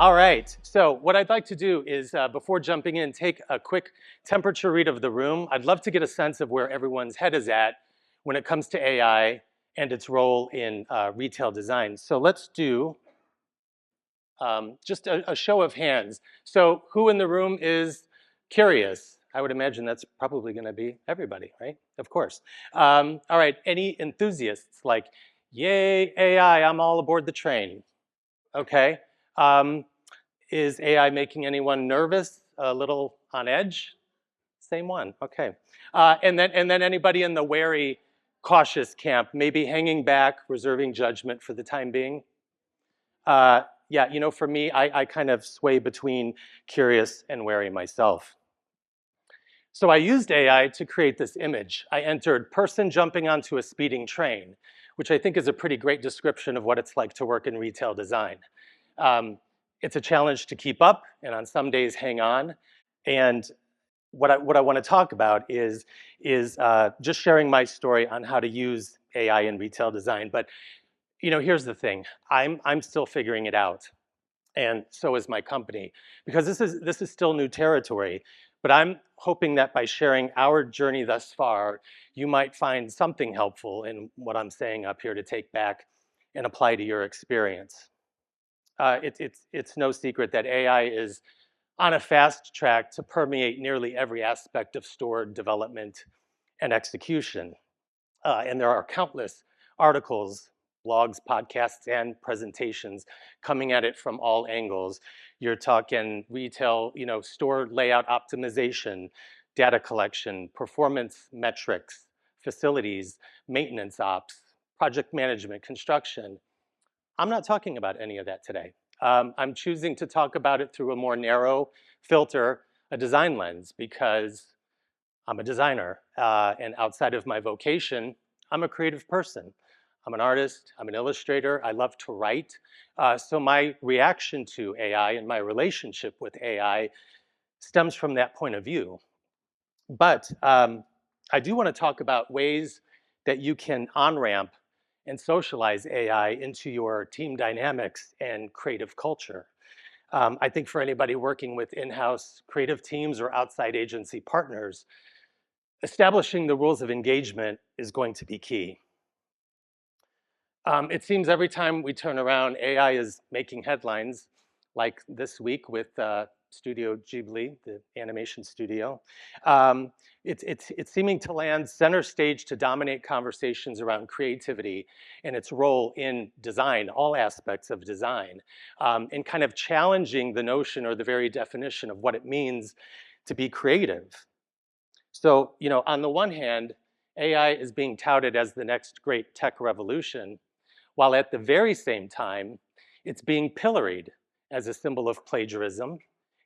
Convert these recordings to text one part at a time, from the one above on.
All right, so what I'd like to do is, before jumping in, take a quick temperature read of the room. I'd love to get a sense of where everyone's head is at when it comes to AI and its role in retail design. So let's do just a show of hands. So who in the room is curious? I would imagine that's probably gonna be everybody, right? Of course. All right, any enthusiasts like, yay, AI, I'm all aboard the train, okay? Um, is AI making anyone nervous, a little on edge? Same one, okay. And then anybody in the wary, cautious camp, maybe hanging back, reserving judgment for the time being? Yeah, you know, for me, I kind of sway between curious and wary myself. So I used AI to create this image. I entered person jumping onto a speeding train, which I think is a pretty great description of what it's like to work in retail design. Um, it's a challenge to keep up and on some days hang on. And what I want to talk about is just sharing my story on how to use AI in retail design. But you know, here's the thing: I'm still figuring it out, and so is my company, because this is still new territory. But I'm hoping that by sharing our journey thus far, you might find something helpful in what I'm saying up here to take back and apply to your experience. It's no secret that AI is on a fast track to permeate nearly every aspect of store development and execution. And there are countless articles, blogs, podcasts, and presentations coming at it from all angles. You're talking retail, you know, store layout optimization, data collection, performance metrics, facilities, maintenance ops, project management, construction. I'm not talking about any of that today. I'm choosing to talk about it through a more narrow filter, a design lens, because I'm a designer, and outside of my vocation, I'm a creative person. I'm an artist, I'm an illustrator, I love to write. So my reaction to AI and my relationship with AI stems from that point of view. But I do want to talk about ways that you can on-ramp and socialize AI into your team dynamics and creative culture. I think for anybody working with in-house creative teams or outside agency partners, establishing the rules of engagement is going to be key. It seems every time we turn around, AI is making headlines, like this week with Studio Ghibli, the animation studio. It's seeming to land center stage to dominate conversations around creativity and its role in design, all aspects of design, and kind of challenging the notion or the very definition of what it means to be creative. So, you know, on the one hand, AI is being touted as the next great tech revolution, while at the very same time, it's being pilloried as a symbol of plagiarism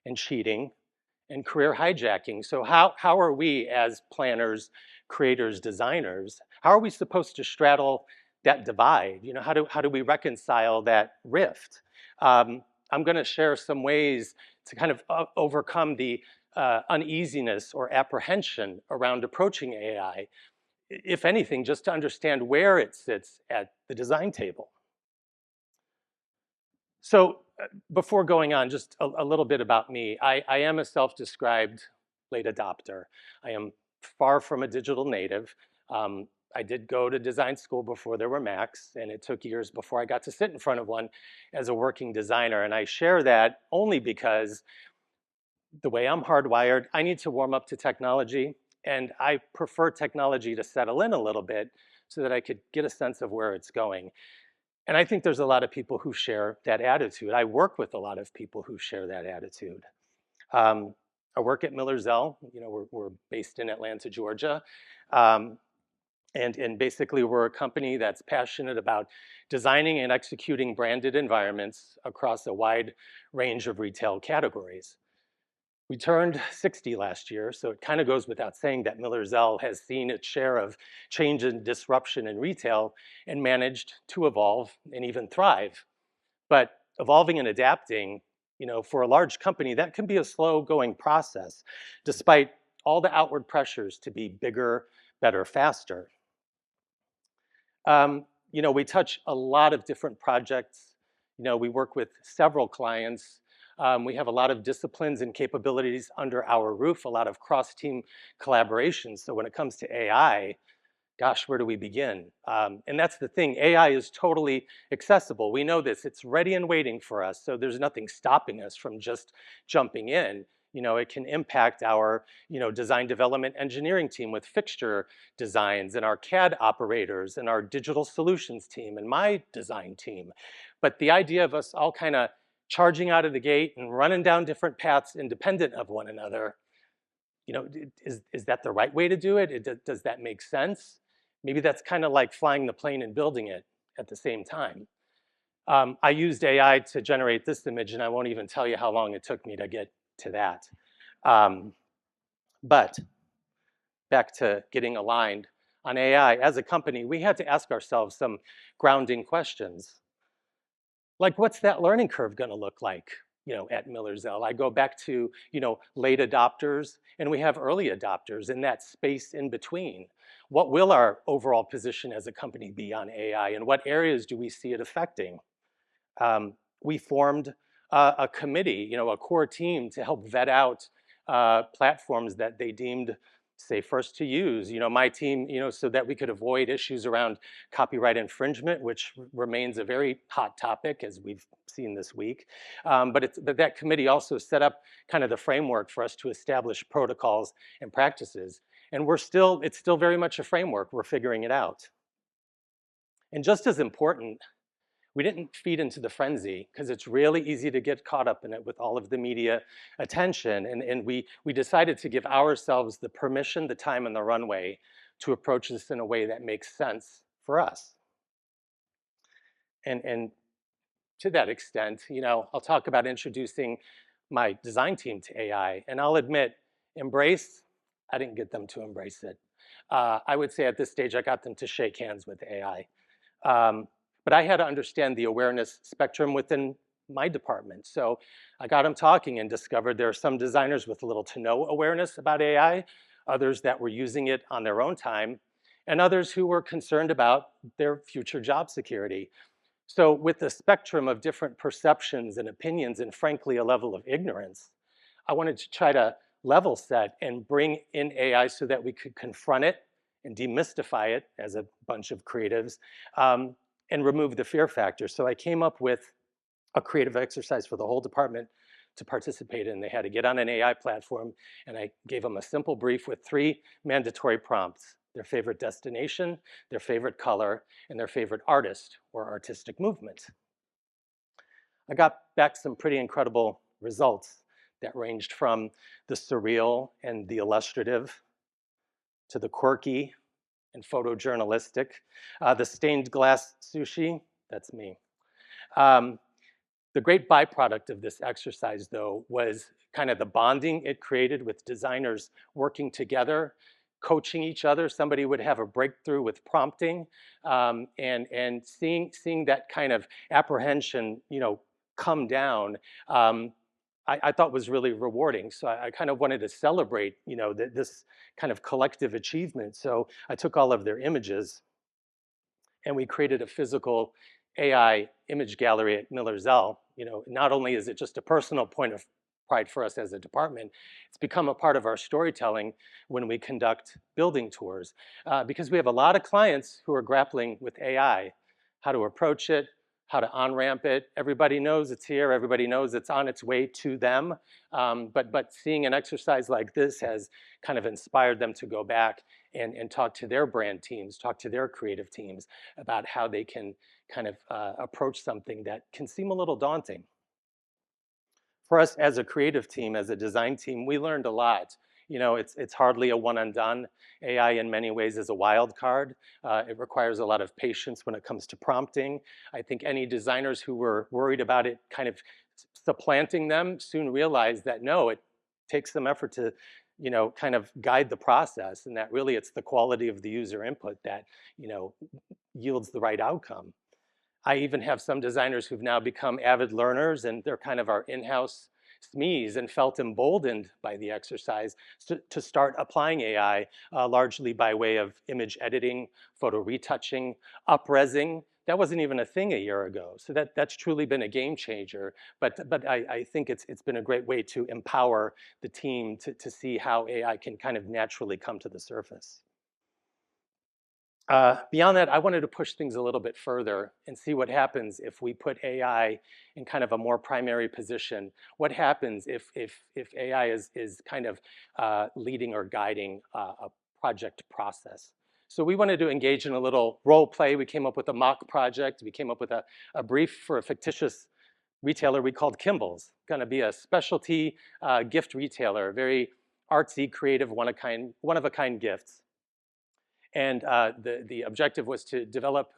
and cheating and career hijacking. So how are we as planners, creators, designers, how are we supposed to straddle that divide? You know, how do we reconcile that rift? I'm gonna share some ways to kind of overcome the uneasiness or apprehension around approaching AI, if anything, just to understand where it sits at the design table. So before going on, just a little bit about me. I am a self-described late adopter. I am far from a digital native. I did go to design school before there were Macs, and it took years before I got to sit in front of one as a working designer. And I share that only because the way I'm hardwired, I need to warm up to technology, and I prefer technology to settle in a little bit so that I could get a sense of where it's going. And I think there's a lot of people who share that attitude. I work with a lot of people who share that attitude. Um, I work at Miller Zell. You know, we're based in Atlanta, Georgia. Um, and basically, we're a company that's passionate about designing and executing branded environments across a wide range of retail categories. We turned 60 last year, so it kind of goes without saying that Miller Zell has seen its share of change and disruption in retail and managed to evolve and even thrive. But evolving and adapting, you know, for a large company, that can be a slow going process, despite all the outward pressures to be bigger, better, faster. You know, we touch a lot of different projects. You know, we work with several clients We have a lot of disciplines and capabilities under our roof, a lot of cross-team collaboration. So when it comes to AI, gosh, where do we begin? And that's the thing, AI is totally accessible. We know this, it's ready and waiting for us. So there's nothing stopping us from just jumping in. You know, it can impact our, design development engineering team with fixture designs and our CAD operators and our digital solutions team and my design team. But the idea of us all kind of charging out of the gate and running down different paths independent of one another, is that the right way to do it? Does that make sense? Maybe that's kind of like flying the plane and building it at the same time. I used AI to generate this image, and I won't even tell you how long it took me to get to that. But back to getting aligned on AI, as a company, we had to ask ourselves some grounding questions. Like, what's that learning curve going to look like, at Miller Zell? I go back to, late adopters, and we have early adopters in that space in between. What will our overall position as a company be on AI, and what areas do we see it affecting? We formed a committee, a core team to help vet out platforms that they deemed safest to use. My team, so that we could avoid issues around copyright infringement, which remains a very hot topic as we've seen this week. But that committee also set up kind of the framework for us to establish protocols and practices. And it's still very much a framework. We're figuring it out. And just as important, we didn't feed into the frenzy because it's really easy to get caught up in it with all of the media attention. And we decided to give ourselves the permission, the time, and the runway to approach this in a way that makes sense for us. And to that extent, I'll talk about introducing my design team to AI. And I'll admit, I didn't get them to embrace it. I would say at this stage, I got them to shake hands with AI. But I had to understand the awareness spectrum within my department. So I got them talking and discovered there are some designers with little to no awareness about AI, others that were using it on their own time, and others who were concerned about their future job security. So with the spectrum of different perceptions and opinions, and frankly, a level of ignorance, I wanted to try to level set and bring in AI so that we could confront it and demystify it as a bunch of creatives, and remove the fear factor. So I came up with a creative exercise for the whole department to participate in. They had to get on an AI platform, and I gave them a simple brief with 3 mandatory prompts: their favorite destination, their favorite color, and their favorite artist or artistic movement. I got back some pretty incredible results that ranged from the surreal and the illustrative to the quirky and photojournalistic. The stained glass sushi, that's me. The great byproduct of this exercise, though, was kind of the bonding it created with designers working together, coaching each other. Somebody would have a breakthrough with prompting, and seeing that kind of apprehension, come down. I thought was really rewarding. So I kind of wanted to celebrate, this kind of collective achievement. So I took all of their images and we created a physical AI image gallery at Miller Zell. Not only is it just a personal point of pride for us as a department, it's become a part of our storytelling when we conduct building tours, because we have a lot of clients who are grappling with AI, how to approach it, how to on-ramp it. Everybody knows it's here. Everybody knows it's on its way to them. But seeing an exercise like this has kind of inspired them to go back and talk to their brand teams, talk to their creative teams about how they can kind of approach something that can seem a little daunting. For us as a creative team, as a design team, we learned a lot. It's hardly a one and done. AI in many ways is a wild card. It requires a lot of patience when it comes to prompting. I think any designers who were worried about it kind of supplanting them soon realized that no, it takes some effort to, kind of guide the process, and that really it's the quality of the user input that, yields the right outcome. I even have some designers who've now become avid learners, and they're kind of our in-house SMEs, and felt emboldened by the exercise to start applying AI, largely by way of image editing, photo retouching, up-resing that wasn't even a thing a year ago. So that's truly been a game changer. But I think it's been a great way to empower the team to see how AI can kind of naturally come to the surface. Beyond that, I wanted to push things a little bit further and see what happens if we put AI in kind of a more primary position. What happens if AI is kind of leading or guiding a project process? So we wanted to engage in a little role play. We came up with a mock project. We came up with a brief for a fictitious retailer we called Kimball's. Going to be a specialty gift retailer, very artsy, creative, one of a kind gifts. And the objective was to develop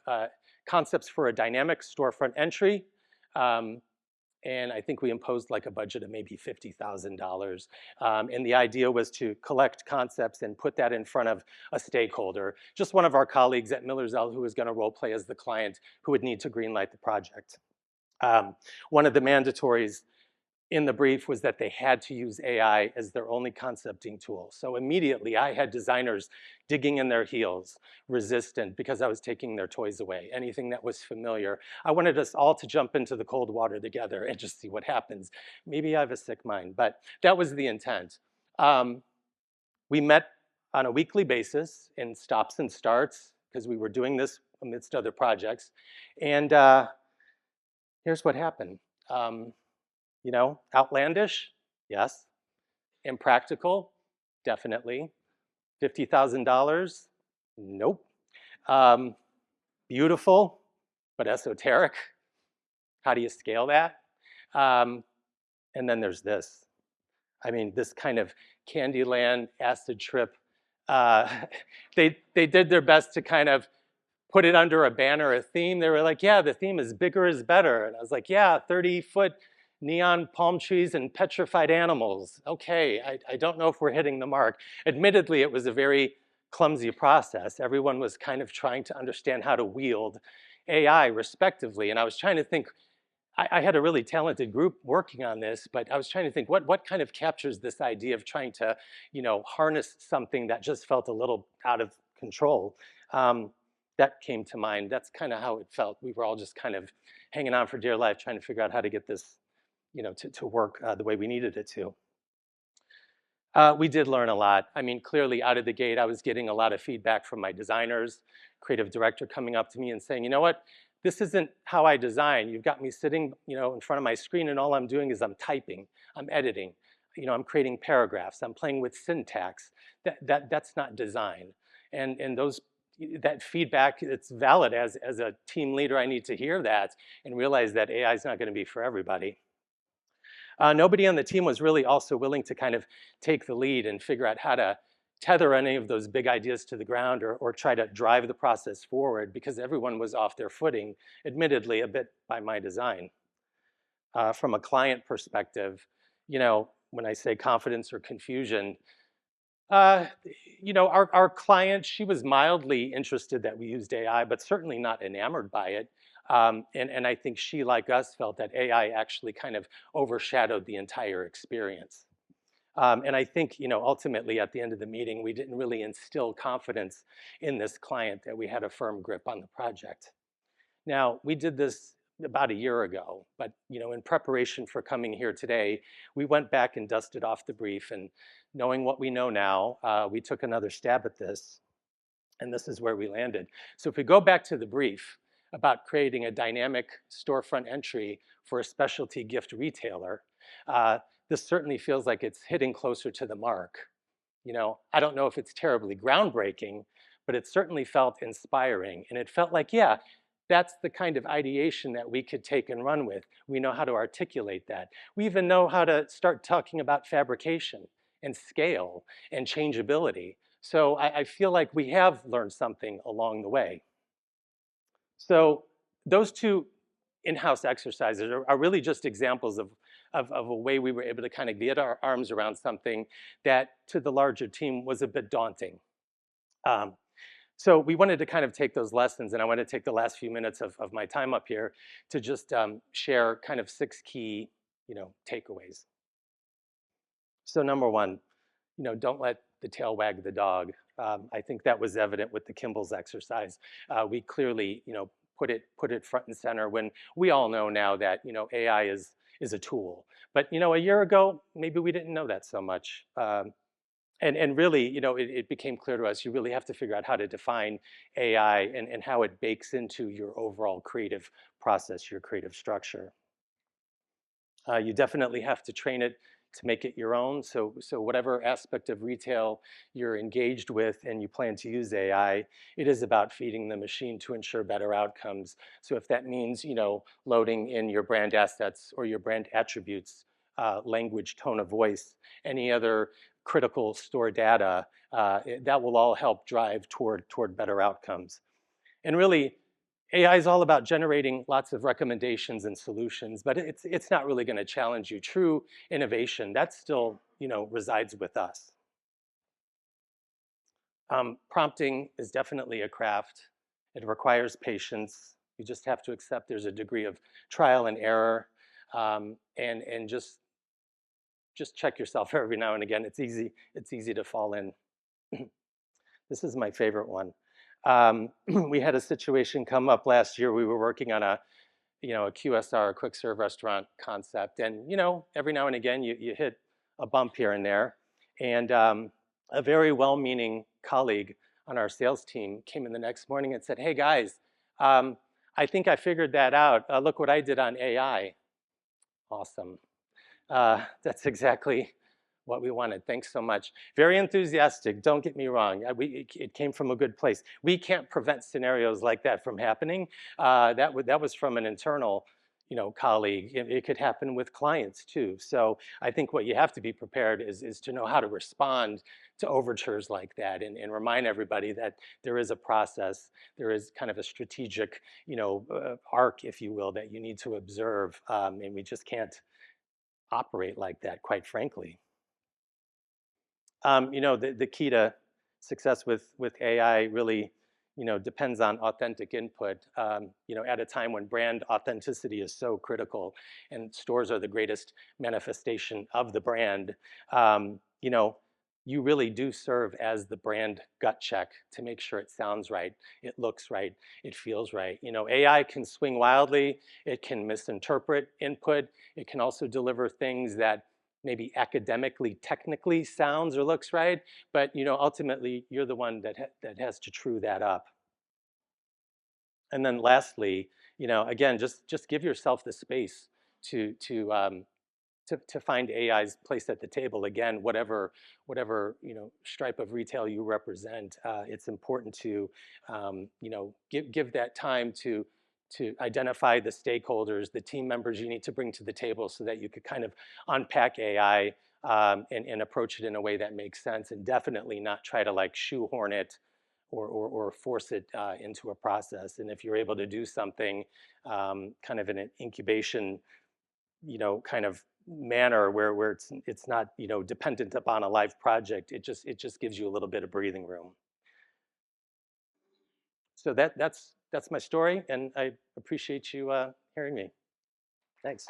concepts for a dynamic storefront entry. And I think we imposed like a budget of maybe $50,000. And the idea was to collect concepts and put that in front of a stakeholder, just one of our colleagues at Miller Zell who was going to role play as the client who would need to greenlight the project. One of the mandatories in the brief was that they had to use AI as their only concepting tool. So immediately I had designers digging in their heels, resistant because I was taking their toys away, anything that was familiar. I wanted us all to jump into the cold water together and just see what happens. Maybe I have a sick mind, but that was the intent. We met on a weekly basis in stops and starts because we were doing this amidst other projects. And here's what happened. You know, outlandish, yes. Impractical, definitely. $50,000, nope. Beautiful, but esoteric. How do you scale that? And then there's this. I mean, this kind of Candyland acid trip. They did their best to kind of put it under a banner, a theme. They were like, yeah, the theme is bigger is better. And I was like, yeah, 30-foot neon palm trees and petrified animals. Okay, I don't know if we're hitting the mark. Admittedly, it was a very clumsy process. Everyone was kind of trying to understand how to wield AI respectively. And I was trying to think, I had a really talented group working on this, but I was trying to think what kind of captures this idea of trying to, you know, harness something that just felt a little out of control. That came to mind. That's kind of how it felt. We were all just kind of hanging on for dear life, trying to figure out how to get this, you know, to work the way we needed it to. We did learn a lot. I mean, clearly out of the gate, I was getting a lot of feedback from my designers, creative director coming up to me and saying, you know what, this isn't how I design. You've got me sitting, you know, in front of my screen and all I'm doing is I'm typing, I'm editing, you know, I'm creating paragraphs, I'm playing with syntax. That's not design. And that feedback, it's valid as a team leader. I need to hear that and realize that AI is not going to be for everybody. Nobody on the team was really also willing to kind of take the lead and figure out how to tether any of those big ideas to the ground or try to drive the process forward because everyone was off their footing, admittedly a bit by my design. From a client perspective, you know, when I say confidence or confusion, you know, our client, she was mildly interested that we used AI, but certainly not enamored by it. And I think she, like us, felt that AI actually kind of overshadowed the entire experience. And I think, you know, ultimately at the end of the meeting, we didn't really instill confidence in this client that we had a firm grip on the project. Now, we did this about a year ago, but, you know, in preparation for coming here today, we went back and dusted off the brief, and knowing what we know now, we took another stab at this, and this is where we landed. So if we go back to the brief about creating a dynamic storefront entry for a specialty gift retailer, this certainly feels like it's hitting closer to the mark. You know, I don't know if it's terribly groundbreaking, but it certainly felt inspiring. And it felt like, yeah, that's the kind of ideation that we could take and run with. We know how to articulate that. We even know how to start talking about fabrication and scale and changeability. So I feel like we have learned something along the way. So those two in-house exercises are really just examples of a way we were able to kind of get our arms around something that to the larger team was a bit daunting. So we wanted to kind of take those lessons, and I want to take the last few minutes of my time up here to just share kind of 6 key, you know, takeaways. So number 1, you know, don't let the tail wag the dog. I think that was evident with the Kimball's exercise. We clearly, you know, put it front and center when we all know now that AI is a tool. But a year ago, maybe we didn't know that so much. And really, it became clear to us you really have to figure out how to define AI and how it bakes into your overall creative process, your creative structure. You definitely have to train it to make it your own. So whatever aspect of retail you're engaged with and you plan to use AI, it is about feeding the machine to ensure better outcomes. So if that means, loading in your brand assets or your brand attributes, language, tone of voice, any other critical store data, that will all help drive toward better outcomes. And really, AI is all about generating lots of recommendations and solutions, but it's not really going to challenge you. True innovation, that still resides with us. Prompting is definitely a craft. It requires patience. You just have to accept there's a degree of trial and error, and just check yourself every now and again. It's easy to fall in. This is my favorite one. We had a situation come up last year. We were working on a QSR, a quick serve restaurant concept. And, every now and again, you hit a bump here and there. And a very well-meaning colleague on our sales team came in the next morning and said, "Hey, guys, I think I figured that out. Look what I did on AI." Awesome. That's exactly what we wanted. Thanks so much. Very enthusiastic, don't get me wrong. It came from a good place. We can't prevent scenarios like that from happening. That was from an internal colleague. It could happen with clients too. So I think what you have to be prepared is to know how to respond to overtures like that and remind everybody that there is a process, there is kind of a strategic arc, if you will, that you need to observe, and we just can't operate like that, quite frankly. The key to success with AI really, depends on authentic input. At a time when brand authenticity is so critical, and stores are the greatest manifestation of the brand, you really do serve as the brand gut check to make sure it sounds right, it looks right, it feels right. AI can swing wildly, it can misinterpret input, it can also deliver things that maybe academically, technically sounds or looks right, but ultimately you're the one that has to true that up. And then lastly, again, just give yourself the space to find AI's place at the table. Again, whatever stripe of retail you represent, it's important to give that time to identify the stakeholders, the team members you need to bring to the table, so that you could kind of unpack AI and approach it in a way that makes sense, and definitely not try to like shoehorn it or force it into a process. And if you're able to do something kind of in an incubation kind of manner where it's not dependent upon a live project, it just gives you a little bit of breathing room. So that's my story, and I appreciate you hearing me. Thanks.